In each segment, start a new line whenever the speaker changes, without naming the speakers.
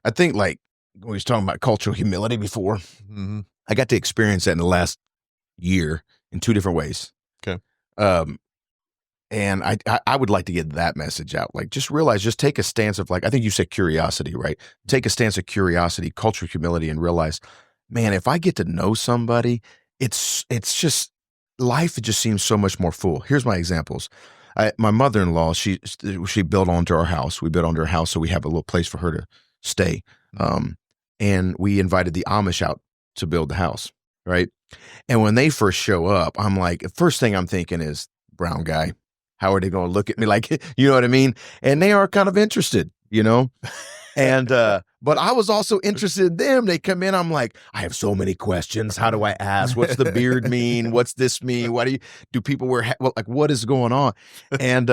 I think like we was talking about cultural humility before.
Mm-hmm.
I got to experience that in the last year in two different ways.
Okay.
And I would like to get that message out. Like, just realize, just take a stance of like, I think you said curiosity, right? Take a stance of curiosity, cultural humility, and realize, man, if I get to know somebody, it's just life. It just seems so much more full. Here's my examples. My mother-in-law, she built onto our house. We built onto her house, so we have a little place for her to stay. And we invited the Amish out to build the house, right? And when they first show up, I'm like, first thing I'm thinking is, brown guy, how are they going to look at me? Like, you know what I mean? And they are kind of interested, you know? And, but I was also interested in them. They come in, I'm like, I have so many questions. How do I ask? What's the beard mean? What's this mean? What do people wear? Well, like, what is going on? And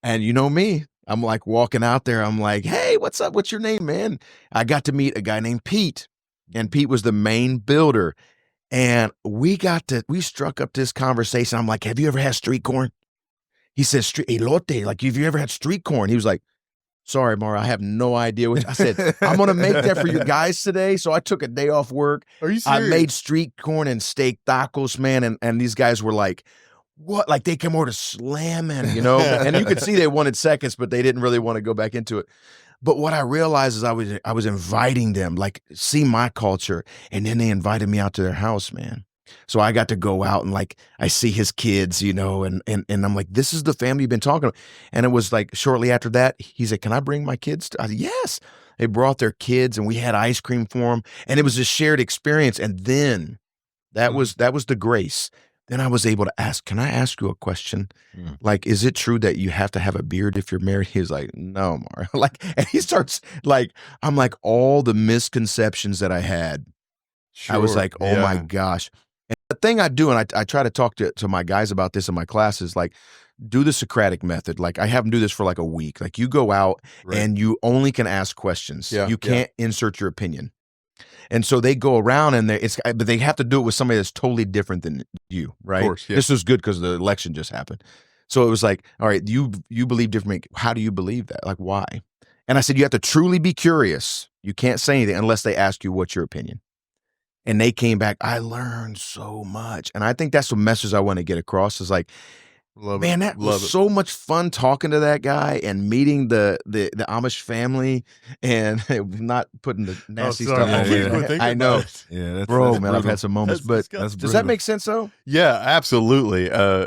you know me, I'm like walking out there. I'm like, hey, what's up? What's your name, man? I got to meet a guy named Pete, and Pete was the main builder. And we struck up this conversation. I'm like, have you ever had street corn? He says, elote, like, have you ever had street corn? He was like, sorry, Mara, I have no idea what. I said, I'm going to make that for you guys today. So I took a day off work.
Are you serious?
I made street corn and steak tacos, man. And these guys were like, what? Like, they came over to slamming, you know? And you could see they wanted seconds, but they didn't really want to go back into it. But what I realized is I was inviting them, like, see my culture. And then they invited me out to their house, man. So I got to go out and like, I see his kids, you know, and I'm like, this is the family you've been talking about. And it was like shortly after that, he said, can I bring my kids? I said, yes. They brought their kids and we had ice cream for them. And it was a shared experience. And then that was the grace. Then I was able to ask, can I ask you a question? Like, is it true that you have to have a beard if you're married? He was like, no, Mar. Like, and he starts like, I'm like, all the misconceptions that I had. Sure, I was like, oh my gosh. And the thing I do, and I try to talk to my guys about this in my classes, like, do the Socratic method. Like, I have them do this for like a week. Like, you go out and you only can ask questions. You can't insert your opinion. And so they go around and but they have to do it with somebody that's totally different than you, right? Of course, This was good because the election just happened. So it was like, all right, you believe differently. How do you believe that? Like, why? And I said, you have to truly be curious. You can't say anything unless they ask you what's your opinion. And they came back, I learned so much. And I think that's the message I want to get across is like, that was so much fun talking to that guy and meeting the Amish family and not putting the nasty stuff on. I know.
Yeah,
bro, man, I've had some moments. But does that make sense though?
Yeah, absolutely.